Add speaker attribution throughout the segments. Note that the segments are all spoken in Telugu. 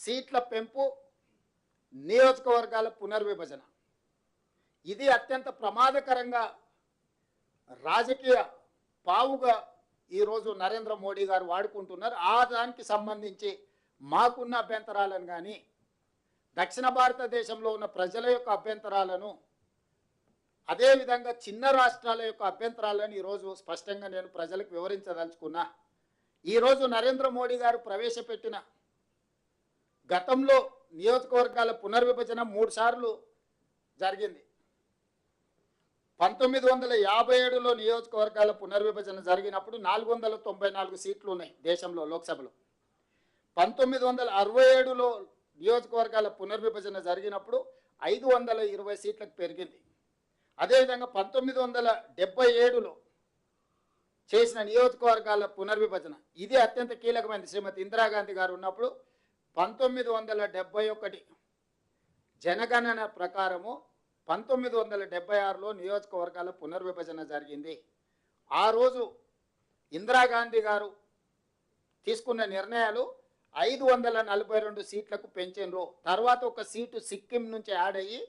Speaker 1: సీట్ల పెంపు, నియోజకవర్గాల పునర్విభజన ఇది అత్యంత ప్రమాదకరంగా రాజకీయ పావుగా ఈరోజు నరేంద్ర మోడీ గారు వాడుకుంటున్నారు. ఆ దానికి సంబంధించి మాకున్న అభ్యంతరాలను కానీ దక్షిణ భారతదేశంలో ఉన్న ప్రజల యొక్క అభ్యంతరాలను, అదేవిధంగా చిన్న రాష్ట్రాల యొక్క అభ్యంతరాలను ఈరోజు స్పష్టంగా నేను ప్రజలకు వివరించదలుచుకున్నా. ఈరోజు నరేంద్ర మోడీ గారు ప్రవేశపెట్టిన గతంలో నియోజకవర్గాల పునర్విభజన 3 సార్లు జరిగింది. 1957లో నియోజకవర్గాల పునర్విభజన జరిగినప్పుడు 494 సీట్లు ఉన్నాయి దేశంలో లోక్సభలో. 1967లో నియోజకవర్గాల పునర్విభజన జరిగినప్పుడు 520 సీట్లకు పెరిగింది. అదేవిధంగా 1977లో చేసిన నియోజకవర్గాల పునర్విభజన ఇది అత్యంత కీలకమైనది. శ్రీమతి ఇందిరాగాంధీ గారు ఉన్నప్పుడు 1971 జనగణన ప్రకారము 1976లో నియోజకవర్గాల పునర్విభజన జరిగింది. ఆ రోజు ఇందిరాగాంధీ గారు తీసుకున్న నిర్ణయాలు 542 సీట్లకు పెంచారు. తర్వాత ఒక సీటు సిక్కిం నుంచి యాడ్ అయ్యి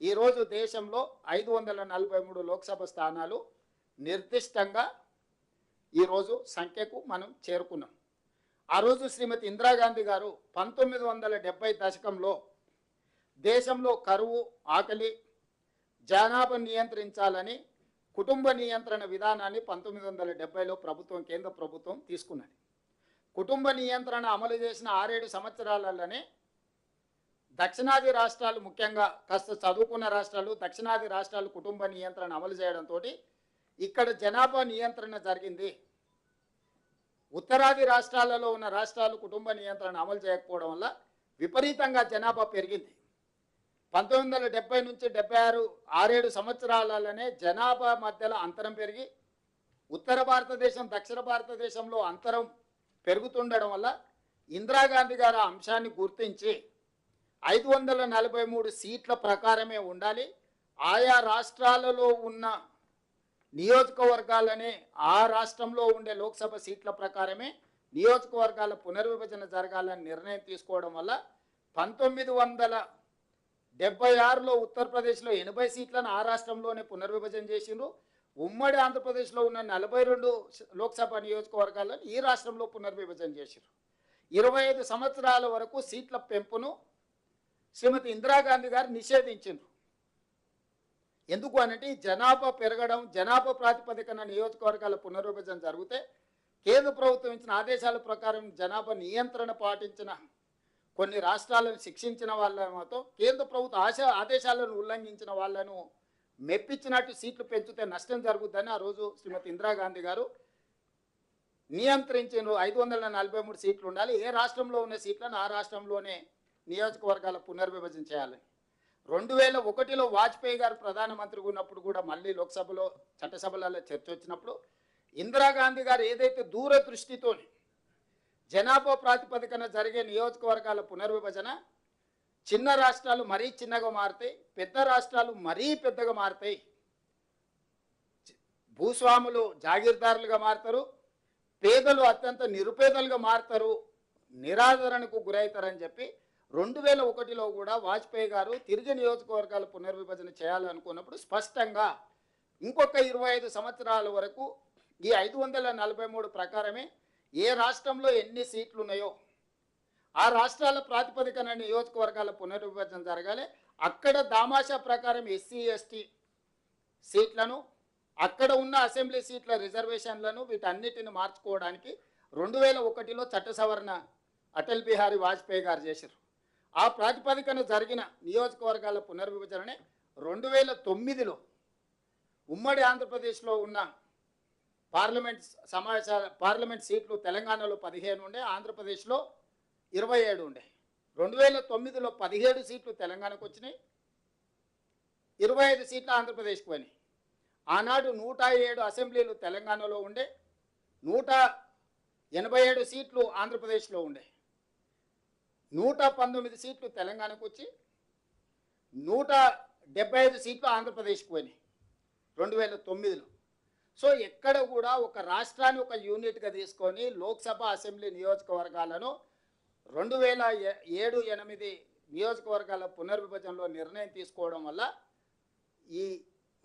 Speaker 1: ఈరోజు దేశంలో 543 లోక్సభ స్థానాలు నిర్దిష్టంగా ఈరోజు సంఖ్యకు మనం చేరుకున్నాం. ఆ రోజు శ్రీమతి ఇందిరాగాంధీ గారు 1970 దశకంలో దేశంలో కరువు, ఆకలి, జనాభా నియంత్రించాలని కుటుంబ నియంత్రణ విధానాన్ని 1970లో కేంద్ర ప్రభుత్వం తీసుకున్నది. కుటుంబ నియంత్రణ అమలు చేసిన 6-7 సంవత్సరాలలోనే దక్షిణాది రాష్ట్రాలు, ముఖ్యంగా కాస్త చదువుకున్న రాష్ట్రాలు, దక్షిణాది రాష్ట్రాలు కుటుంబ నియంత్రణ అమలు చేయడంతో ఇక్కడ జనాభా నియంత్రణ జరిగింది. ఉత్తరాది రాష్ట్రాలలో ఉన్న రాష్ట్రాలు కుటుంబ నియంత్రణ అమలు చేయకపోవడం వల్ల విపరీతంగా జనాభా పెరిగింది. 1970 నుంచి 76 6-7 సంవత్సరాలలోనే జనాభా మధ్యలో అంతరం పెరిగి ఉత్తర భారతదేశం, దక్షిణ భారతదేశంలో అంతరం పెరుగుతుండడం వల్ల ఇందిరాగాంధీ గారు ఆ అంశాన్ని గుర్తించి 543 సీట్ల ప్రకారమే ఉండాలి, ఆయా రాష్ట్రాలలో ఉన్న నియోజకవర్గాలనే ఆ రాష్ట్రంలో ఉండే లోక్సభ సీట్ల ప్రకారమే నియోజకవర్గాల పునర్విభజన జరగాలని నిర్ణయం తీసుకోవడం వల్ల 1976లో ఉత్తరప్రదేశ్లో 80 సీట్లను ఆ రాష్ట్రంలోనే పునర్విభజన చేసిండ్రు. ఉమ్మడి ఆంధ్రప్రదేశ్లో ఉన్న 42 లోక్సభ నియోజకవర్గాలను ఈ రాష్ట్రంలో పునర్విభజన చేసిండ్రు. 25 సంవత్సరాల వరకు సీట్ల పెంపును శ్రీమతి ఇందిరాగాంధీ గారు నిషేధించిండ్రు. ఎందుకు అనంటే జనాభా పెరగడం, జనాభా ప్రాతిపదికన నియోజకవర్గాల పునర్విభజన జరిగితే కేంద్ర ప్రభుత్వం ఇచ్చిన ఆదేశాల ప్రకారం జనాభా నియంత్రణ పాటించిన కొన్ని రాష్ట్రాలను శిక్షించిన వాళ్ళతో కేంద్ర ప్రభుత్వ ఆదేశాలను ఉల్లంఘించిన వాళ్ళను మెప్పించినట్టు సీట్లు పెంచితే నష్టం జరుగుతుందని ఆ రోజు శ్రీమతి ఇందిరాగాంధీ గారు నియంత్రించిన 543 సీట్లు ఉండాలి, ఏ రాష్ట్రంలో ఉన్న సీట్లను ఆ రాష్ట్రంలోనే నియోజకవర్గాల పునర్విభజన చేయాలి. 2001లో వాజ్పేయి గారు ప్రధానమంత్రిగా ఉన్నప్పుడు కూడా మళ్ళీ లోక్సభలో, చట్టసభలలో చర్చ వచ్చినప్పుడు ఇందిరాగాంధీ గారు ఏదైతే దూరదృష్టితో జనాభా ప్రాతిపదికన జరిగే నియోజకవర్గాల పునర్విభజన చిన్న రాష్ట్రాలు మరీ చిన్నగా మారుతాయి, పెద్ద రాష్ట్రాలు మరీ పెద్దగా మారుతాయి, భూస్వాములు జాగీర్దారులుగా మారుతారు, పేదలు అత్యంత నిరుపేదలుగా మారుతారు, నిరాదరణకు గురవుతారని చెప్పి 2001లో కూడా వాజ్పేయి గారు తిరిగి నియోజకవర్గాల పునర్విభజన చేయాలనుకున్నప్పుడు స్పష్టంగా ఇంకొక 25 సంవత్సరాల వరకు ఈ 543 ప్రకారమే ఏ రాష్ట్రంలో ఎన్ని సీట్లు ఉన్నాయో ఆ రాష్ట్రాల ప్రాతిపదికన నియోజకవర్గాల పునర్విభజన జరగాలి. అక్కడ దామాషా ప్రకారం ఎస్సీ ఎస్టీ సీట్లను, అక్కడ ఉన్న అసెంబ్లీ సీట్ల రిజర్వేషన్లను వీటన్నిటిని మార్చుకోవడానికి 2001లో చట్ట సవరణ అటల్ బిహారీ వాజ్పేయి గారు చేశారు. ఆ ప్రాతిపదికన జరిగిన నియోజకవర్గాల పునర్విభజననే 2009లో ఉమ్మడి ఆంధ్రప్రదేశ్లో ఉన్న పార్లమెంట్ సీట్లు తెలంగాణలో 15 ఉండే, ఆంధ్రప్రదేశ్లో 27 ఉండే. 2009లో 17 సీట్లు తెలంగాణకు వచ్చినాయి, 25 సీట్లు ఆంధ్రప్రదేశ్కి పోయినాయి. ఆనాడు 107 అసెంబ్లీలు తెలంగాణలో ఉండే, 187 సీట్లు ఆంధ్రప్రదేశ్లో ఉండే, 119 సీట్లు తెలంగాణకు వచ్చి 175 సీట్లు ఆంధ్రప్రదేశ్కి పోయినాయి 2009లో. సో ఎక్కడ కూడా ఒక రాష్ట్రాన్ని ఒక యూనిట్గా తీసుకొని లోక్సభ, అసెంబ్లీ నియోజకవర్గాలను 2007-8 నియోజకవర్గాల పునర్విభజనలో నిర్ణయం తీసుకోవడం వల్ల ఈ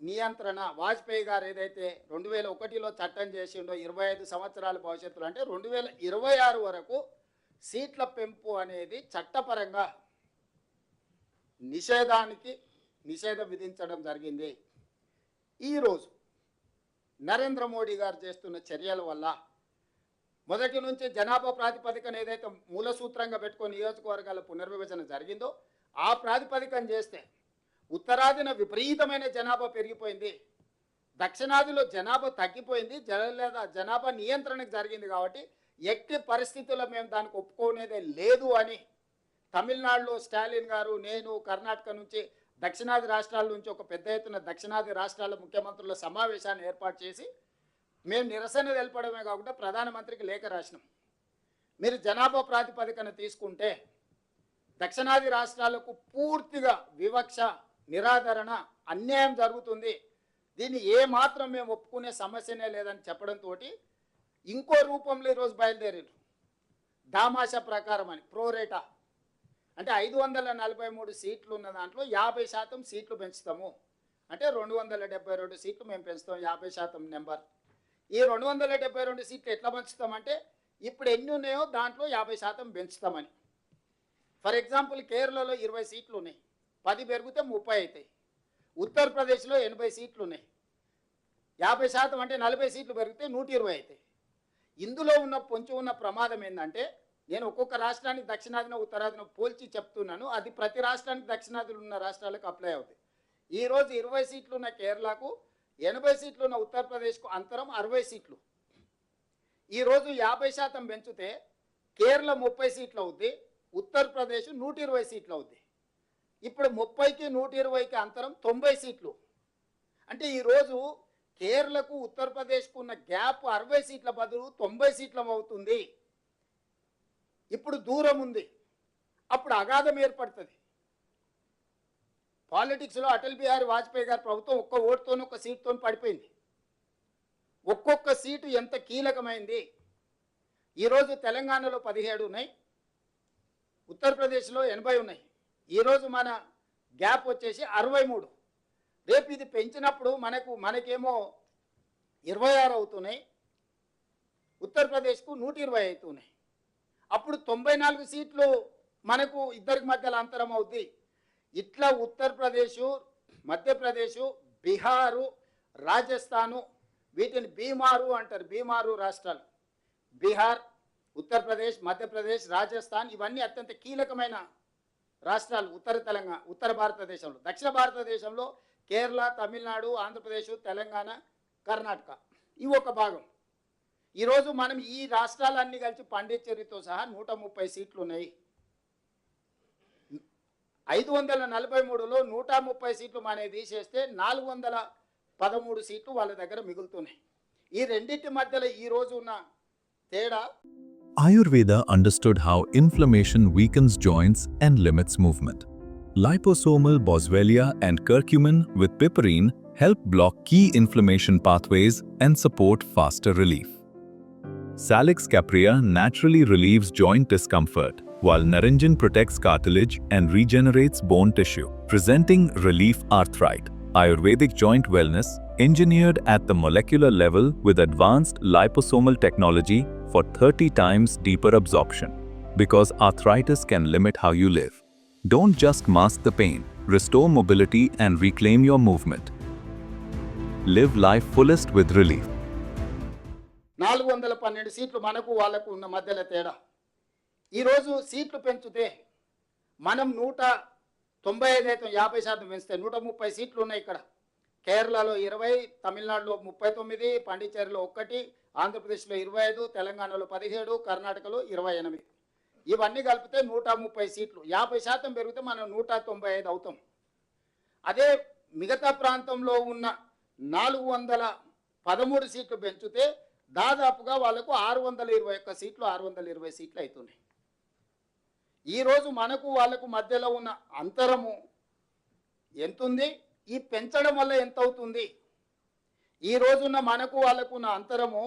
Speaker 1: నియంత్రణ వాజ్పేయి గారు ఏదైతే 2001లో చట్టం చేసిండో 25 సంవత్సరాల భవిష్యత్తులో అంటే 2026 వరకు సీట్ల పెంపు అనేది చట్టపరంగా నిషేధం విధించడం జరిగింది. ఈరోజు నరేంద్ర మోడీ గారు చేస్తున్న చర్యల వల్ల మొదటి నుంచి జనాభా ప్రాతిపదికన ఏదైతే మూల సూత్రంగా పెట్టుకొని నియోజకవర్గాల పునర్విభజన జరిగిందో ఆ ప్రాతిపదికన చేస్తే ఉత్తరాదిన విపరీతమైన జనాభా పెరిగిపోయింది, దక్షిణాదిలో జనాభా తగ్గిపోయింది, జనాభా నియంత్రణకు జరిగింది. కాబట్టి ఎట్టి పరిస్థితుల్లో మేము దానికి ఒప్పుకునేదే లేదు అని తమిళనాడులో స్టాలిన్ గారు, నేను కర్ణాటక నుంచి దక్షిణాది రాష్ట్రాల నుంచి ఒక పెద్ద ఎత్తున దక్షిణాది రాష్ట్రాల ముఖ్యమంత్రుల సమావేశాన్ని ఏర్పాటు చేసి మేము నిరసన తెలపడమే కాకుండా ప్రధానమంత్రికి లేఖ రాసినాం. మీరు జనాభా ప్రాతిపదికన తీసుకుంటే దక్షిణాది రాష్ట్రాలకు పూర్తిగా వివక్ష, నిరాదరణ, అన్యాయం జరుగుతుంది, దీన్ని ఏమాత్రం మేము ఒప్పుకునే సమస్యనే లేదని చెప్పడంతో ఇంకో రూపంలో ఈరోజు బయలుదేరారు. దామాషా ప్రకారం అని ప్రోరేటా అంటే 543 సీట్లు ఉన్న దాంట్లో 50% సీట్లు పెంచుతాము అంటే 272 సీట్లు మేము పెంచుతాం, 50% నెంబర్. ఈ 272 సీట్లు ఎట్లా పెంచుతామంటే ఇప్పుడు ఎన్ని ఉన్నాయో దాంట్లో 50% పెంచుతామని. ఫర్ ఎగ్జాంపుల్ కేరళలో 20 సీట్లు ఉన్నాయి, 10 పెరిగితే 30 అవుతాయి. ఉత్తరప్రదేశ్లో 80 సీట్లు ఉన్నాయి, 50% అంటే 40 సీట్లు పెరిగితే 120 అవుతాయి. ఇందులో పొంచి ఉన్న ప్రమాదం ఏంటంటే నేను ఒక్కొక్క రాష్ట్రానికి దక్షిణాదిన ఉత్తరాదిన పోల్చి చెప్తున్నాను, అది ప్రతి రాష్ట్రానికి దక్షిణాదిలో ఉన్న రాష్ట్రాలకు అప్లై అవుతాయి. ఈరోజు 20 సీట్లు ఉన్న కేరళకు, 80 సీట్లు ఉన్న ఉత్తరప్రదేశ్కు అంతరం 60 సీట్లు. ఈరోజు 50% పెంచితే కేరళ 30 సీట్లు అవుద్ది, ఉత్తరప్రదేశ్ 120 సీట్లు అవుద్ది. ఇప్పుడు 30కి 120కి అంతరం 90 సీట్లు. అంటే ఈరోజు కేరళకు ఉత్తరప్రదేశ్కు ఉన్న గ్యాప్ 60 సీట్ల బదులు 90 సీట్ల అవుతుంది. ఇప్పుడు దూరం ఉంది, అప్పుడు అగాధం ఏర్పడుతుంది. పాలిటిక్స్లో అటల్ బిహారీ వాజ్పేయి గారి ప్రభుత్వం ఒక్క ఓటుతోనే, ఒక్క సీటుతో పడిపోయింది. ఒక్కొక్క సీటు ఎంత కీలకమైంది. ఈరోజు తెలంగాణలో 17 ఉన్నాయి, ఉత్తరప్రదేశ్లో 80 ఉన్నాయి. ఈరోజు మన గ్యాప్ వచ్చేసి 63. రేపు ఇది పెంచినప్పుడు మనకేమో 26 అవుతున్నాయి, ఉత్తరప్రదేశ్కు 120 అవుతున్నాయి. అప్పుడు 94 సీట్లు మనకు ఇద్దరికి మధ్యలో అంతరం అవుద్ది. ఇట్లా ఉత్తరప్రదేశ్, మధ్యప్రదేశ్, బీహారు, రాజస్థాను, వీటిని బీమారు అంటారు, బీమారు రాష్ట్రాలు. బీహార్, ఉత్తరప్రదేశ్, మధ్యప్రదేశ్, రాజస్థాన్ ఇవన్నీ అత్యంత కీలకమైన రాష్ట్రాలు ఉత్తర భారతదేశంలో. దక్షిణ భారతదేశంలో కేరళ, తమిళనాడు, ఆంధ్రప్రదేశ్, తెలంగాణ, కర్ణాటక ఇవి ఒక భాగం. ఈరోజు మనం ఈ రాష్ట్రాలన్నీ కలిసి పాండిచ్చేరితో సహా 130 సీట్లు ఉన్నాయి. 543లో 130 సీట్లు మనకి తీసేస్తే 413 సీట్లు వాళ్ళ దగ్గర మిగులుతున్నాయి. ఈ రెండింటి మధ్యలో ఈ రోజు ఉన్న తేడా.
Speaker 2: Ayurveda understood how inflammation weakens joints and limits movement. Liposomal boswellia and curcumin with piperine help block key inflammation pathways and support faster relief. Salix caprea naturally relieves joint discomfort, while narinjan protects cartilage and regenerates bone tissue, presenting relief arthrite. Ayurvedic joint wellness, engineered at the molecular level with advanced liposomal technology for 30 times deeper absorption. Because arthritis can limit how you live. Don't just mask the pain, restore mobility and reclaim your movement. Live life fullest with relief.
Speaker 1: 412 సీట్లు మనకు వాళ్ళకు ఉన్న మధ్యలో తేడా. ఈరోజు సీట్లు పెంచితే మనం 195 అయితే 50% పెంచితే 130 సీట్లు ఉన్నాయి. ఇక్కడ కేరళలో 20, తమిళనాడులో 39, పాండిచ్చేరిలో 1, ఆంధ్రప్రదేశ్లో 25, తెలంగాణలో 17, కర్ణాటకలో 28. ఇవన్నీ కలిపితే 130 సీట్లు. 50% పెరిగితే మనం 195 అవుతాం. అదే మిగతా ప్రాంతంలో ఉన్న 413 సీట్లు పెంచితే దాదాపుగా వాళ్ళకు 621 సీట్లు, 620 సీట్లు అవుతున్నాయి. ఈరోజు మనకు వాళ్ళకు మధ్యలో ఉన్న అంతరము ఎంతుంది, ఈ పెంచడం వల్ల ఎంత అవుతుంది? ఈ రోజున్న మనకు వాళ్ళకు ఉన్న అంతరము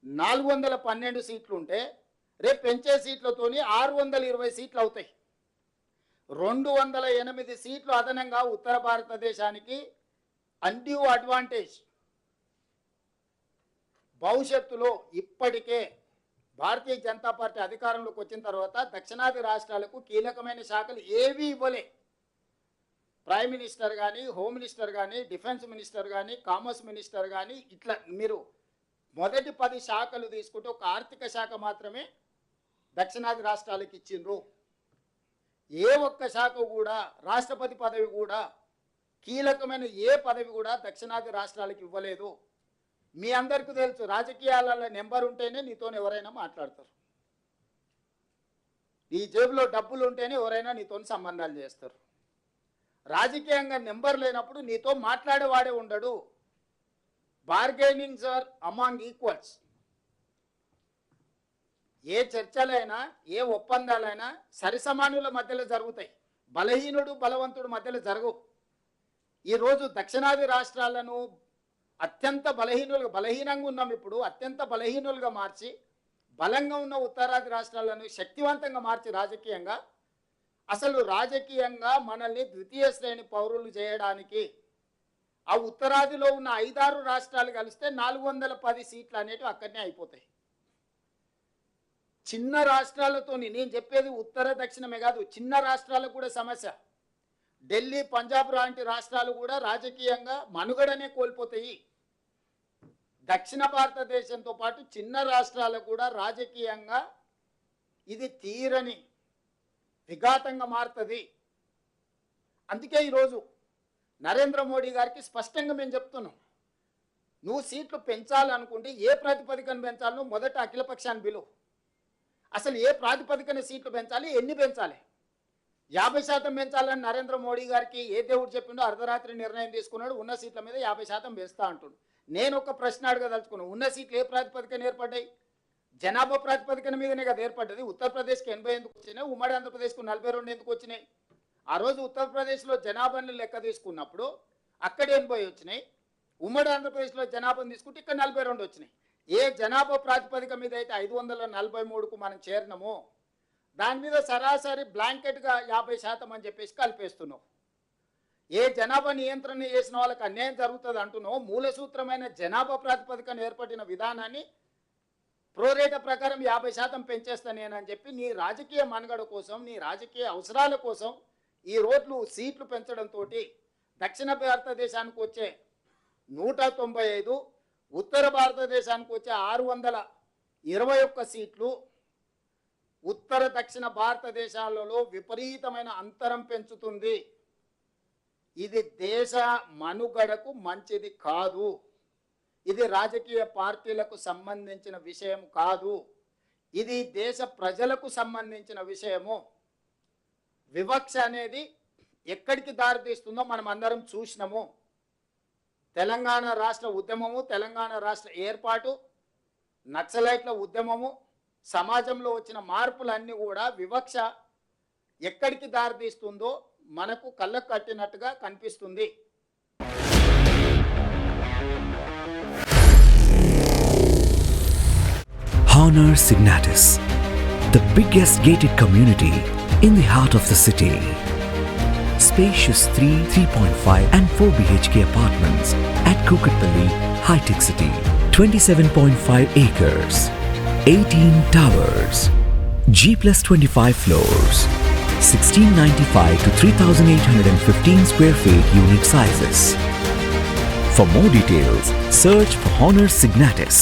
Speaker 1: 412 సీట్లు ఉంటే రేపు పెంచే సీట్లతోని 620 సీట్లు అవుతాయి. 208 సీట్లు అదనంగా ఉత్తర భారతదేశానికి అన్డ్యూ అడ్వాంటేజ్. భవిష్యత్తులో ఇప్పటికే భారతీయ జనతా పార్టీ అధికారంలోకి వచ్చిన తర్వాత దక్షిణాది రాష్ట్రాలకు కీలకమైన శాఖలు ఏవీ ఇవ్వలే. ప్రైమ్ మినిస్టర్ కానీ, హోమ్ మినిస్టర్ కానీ, డిఫెన్స్ మినిస్టర్ కానీ, కామర్స్ మినిస్టర్ కానీ, ఇట్లా మీరు మొదటి 10 శాఖలు తీసుకుంటే ఒక ఆర్థిక శాఖ మాత్రమే దక్షిణాది రాష్ట్రాలకు ఇచ్చిండ్రు. ఏ ఒక్క శాఖ కూడా, రాష్ట్రపతి పదవి కూడా, కీలకమైన ఏ పదవి కూడా దక్షిణాది రాష్ట్రాలకు ఇవ్వలేదు. మీ అందరికీ తెలుసు, రాజకీయాలలో నెంబర్ ఉంటేనే నీతో ఎవరైనా మాట్లాడతారు. నీ జేబులో డబ్బులు ఉంటేనే ఎవరైనా నీతో సంబంధాలు చేస్తారు. రాజకీయంగా నెంబర్ లేనప్పుడు నీతో మాట్లాడేవాడే ఉండడు. Bargainings are among equals. ఏ చర్చలైనా, ఏ ఒప్పందాలైనా సరిసమానుల మధ్యలో జరుగుతాయి. బలహీనుడు బలవంతుడు మధ్యలో జరగవు. ఈరోజు దక్షిణాది రాష్ట్రాలను అత్యంత బలహీనంగా ఉన్నాం. ఇప్పుడు అత్యంత బలహీనులుగా మార్చి బలంగా ఉన్న ఉత్తరాది రాష్ట్రాలను శక్తివంతంగా మార్చి రాజకీయంగా, అసలు రాజకీయంగా మనల్ని ద్వితీయ శ్రేణి పౌరులు చేయడానికి ఆ ఉత్తరాదిలో ఉన్న 5-6 రాష్ట్రాలు కలిస్తే 410 సీట్లు అనేటివి అక్కడనే అయిపోతాయి. చిన్న రాష్ట్రాలతోని, నేను చెప్పేది ఉత్తర దక్షిణమే కాదు, చిన్న రాష్ట్రాలకు కూడా సమస్య. ఢిల్లీ, పంజాబ్ లాంటి రాష్ట్రాలు కూడా రాజకీయంగా మనుగడనే కోల్పోతాయి. దక్షిణ భారతదేశంతో పాటు చిన్న రాష్ట్రాలకు కూడా రాజకీయంగా ఇది తీరని విఘాతంగా మారుతుంది. అందుకే ఈరోజు నరేంద్ర మోడీ గారికి స్పష్టంగా మేము చెప్తున్నాం, నువ్వు సీట్లు పెంచాలనుకుంటే ఏ ప్రాతిపదికన పెంచాలో మొదట అఖిలపక్షాన్ని పిలువు. అసలు ఏ ప్రాతిపదికన సీట్లు పెంచాలి, ఎన్ని పెంచాలి? 50% పెంచాలని నరేంద్ర మోడీ గారికి ఏ దేవుడు చెప్పిండో అర్ధరాత్రి నిర్ణయం తీసుకున్నాడు. ఉన్న సీట్ల మీద 50% పెంచుతా అంటుండు. నేను ఒక ప్రశ్న అడగదలుచుకున్నాను, ఉన్న సీట్లు ఏ ప్రాతిపదికన ఏర్పడ్డాయి? జనాభా ప్రాతిపదికన మీదనే కదా ఏర్పడ్డది. ఉత్తరప్రదేశ్కి 80 ఎందుకు వచ్చినాయి? ఉమ్మడి ఆంధ్రప్రదేశ్కు 42 ఎందుకు వచ్చినాయి? ఆ రోజు ఉత్తరప్రదేశ్లో జనాభాని లెక్క తీసుకున్నప్పుడు అక్కడ 80 వచ్చినాయి. ఉమ్మడి ఆంధ్రప్రదేశ్లో జనాభాను తీసుకుంటే ఇక్కడ 42 వచ్చినాయి. ఏ జనాభా ప్రాతిపదిక మీద అయితే 543కు మనం చేరినామో దాని మీద సరాసరి బ్లాంకెట్గా 50% అని చెప్పేసి కలిపేస్తున్నావు. ఏ జనాభా నియంత్రణ చేసిన వాళ్ళకి అన్యాయం జరుగుతుంది అంటున్నావు. మూల సూత్రమైన జనాభా ప్రాతిపదికన ఏర్పడిన విధానాన్ని ప్రోరేట ప్రకారం 50% పెంచేస్తానేనని చెప్పి నీ రాజకీయ మనుగడ కోసం, నీ రాజకీయ అవసరాల కోసం ఈ రోడ్లు సీట్లు పెంచడంతో దక్షిణ భారతదేశానికి వచ్చే 195, ఉత్తర భారతదేశానికి వచ్చే 621 సీట్లు ఉత్తర దక్షిణ భారతదేశాలలో విపరీతమైన అంతరం పెంచుతుంది. ఇది దేశ మనుగడకు మంచిది కాదు. ఇది రాజకీయ పార్టీలకు సంబంధించిన విషయం కాదు. ఇది దేశ ప్రజలకు సంబంధించిన విషయము. వివక్ష అనేది ఎక్కడికి దారితీస్తుందో మనం అందరం చూసినాము. తెలంగాణ రాష్ట్ర ఉద్యమము, తెలంగాణ రాష్ట్ర ఏర్పాటు, నక్సలైట్ల ఉద్యమము, సమాజంలో వచ్చిన మార్పులన్నీ కూడా వివక్ష ఎక్కడికి దారితీస్తుందో మనకు కళ్ళకు కట్టినట్టుగా కనిపిస్తుంది.
Speaker 3: Honor Signatus, the biggest gated community in the heart of the city. Spacious 3, 3.5 and 4 BHK apartments at Kukatpalli, High-Tech City. 27.5 acres, 18 towers, G+25 floors, 1695 to 3815 square feet unit sizes. For more details, search for Honor Signatus.